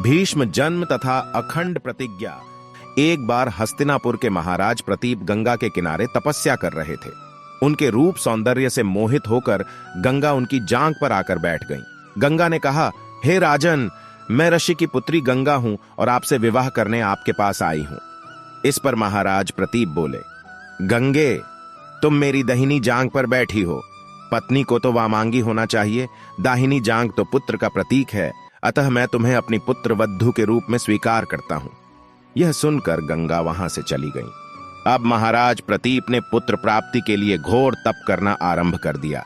भीष्म जन्म तथा अखंड प्रतिज्ञा। एक बार हस्तिनापुर के महाराज प्रतीप गंगा के किनारे तपस्या कर रहे थे। उनके रूप सौंदर्य से मोहित होकर गंगा उनकी जांघ पर आकर बैठ गईं। गंगा ने कहा, हे राजन, मैं ऋषि की पुत्री गंगा हूं और आपसे विवाह करने आपके पास आई हूं। इस पर महाराज प्रतीप बोले, गंगे, तुम मेरी दाहिनी जांघ पर बैठी हो। पत्नी को तो वामांगी होना चाहिए, दाहिनी जांघ तो पुत्र का प्रतीक है, अतः मैं तुम्हें अपनी पुत्र वधू के रूप में स्वीकार करता हूं। यह सुनकर गंगा वहां से चली गई। अब महाराज प्रतीप ने पुत्र प्राप्ति के लिए घोर तप करना आरंभ कर दिया।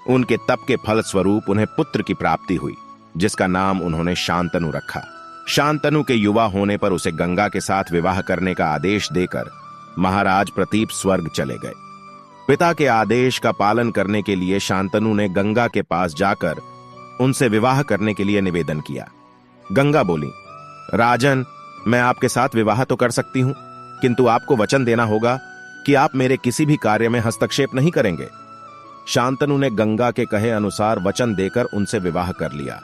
उनके तप के फल स्वरूप उन्हें पुत्र की प्राप्ति हुई, जिसका नाम उन्होंने शांतनु रखा। शांतनु के युवा होने पर उसे गंगा के साथ विवाह करने का आदेश देकर महाराज प्रतीप स्वर्ग चले गए। पिता के आदेश का पालन करने के लिए शांतनु ने गंगा के पास जाकर उनसे विवाह करने के लिए निवेदन किया। गंगा बोली, राजन, मैं आपके साथ विवाह तो कर सकती हूं, किंतु आपको वचन देना होगा कि आप मेरे किसी भी कार्य में हस्तक्षेप नहीं करेंगे। शांतनु ने गंगा के कहे अनुसार वचन देकर उनसे विवाह कर लिया।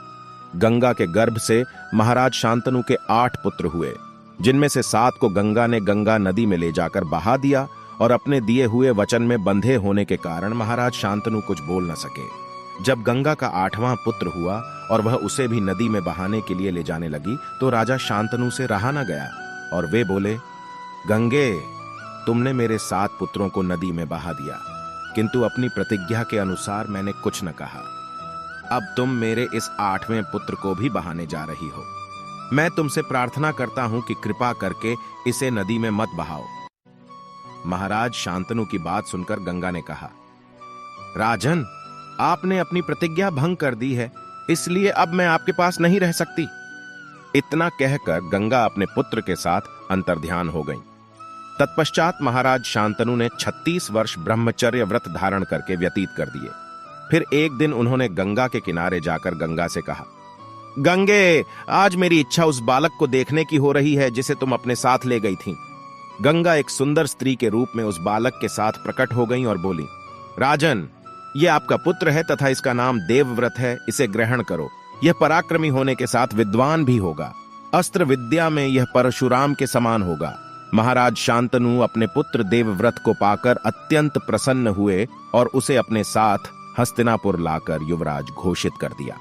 गंगा के गर्भ से महाराज शांतनु के 8 पुत्र हुए, जिनमें से 7 को गंगा ने गंगा नदी में ले जाकर बहा दिया और अपने दिए हुए वचन में बंधे होने के कारण महाराज शांतनु कुछ बोल न सके। जब गंगा का 8वां पुत्र हुआ और वह उसे भी नदी में बहाने के लिए ले जाने लगी तो राजा शांतनु से रहा न गया और वे बोले, गंगे, तुमने मेरे 7 पुत्रों को नदी में बहा दिया, किंतु अपनी प्रतिज्ञा के अनुसार मैंने कुछ न कहा। अब तुम मेरे इस 8वें पुत्र को भी बहाने जा रही हो। मैं तुमसे प्रार्थना करता हूं कि कृपा करके इसे नदी में मत बहाओ। महाराज शांतनु की बात सुनकर गंगा ने कहा, राजन, आपने अपनी प्रतिज्ञा भंग कर दी है, इसलिए अब मैं आपके पास नहीं रह सकती। इतना कहकर गंगा अपने पुत्र के साथ अंतर्ध्यान हो गई। तत्पश्चात महाराज शांतनु ने 36 वर्ष ब्रह्मचर्य व्रत धारण करके व्यतीत कर दिए। फिर एक दिन उन्होंने गंगा के किनारे जाकर गंगा से कहा, गंगे, आज मेरी इच्छा उस बालक को देखने की हो रही है जिसे तुम अपने साथ ले गई थी। गंगा एक सुंदर स्त्री के रूप में उस बालक के साथ प्रकट हो गई और बोली, राजन, यह आपका पुत्र है तथा इसका नाम देवव्रत है, इसे ग्रहण करो। यह पराक्रमी होने के साथ विद्वान भी होगा। अस्त्र विद्या में यह परशुराम के समान होगा। महाराज शांतनु अपने पुत्र देवव्रत को पाकर अत्यंत प्रसन्न हुए और उसे अपने साथ हस्तिनापुर लाकर युवराज घोषित कर दिया।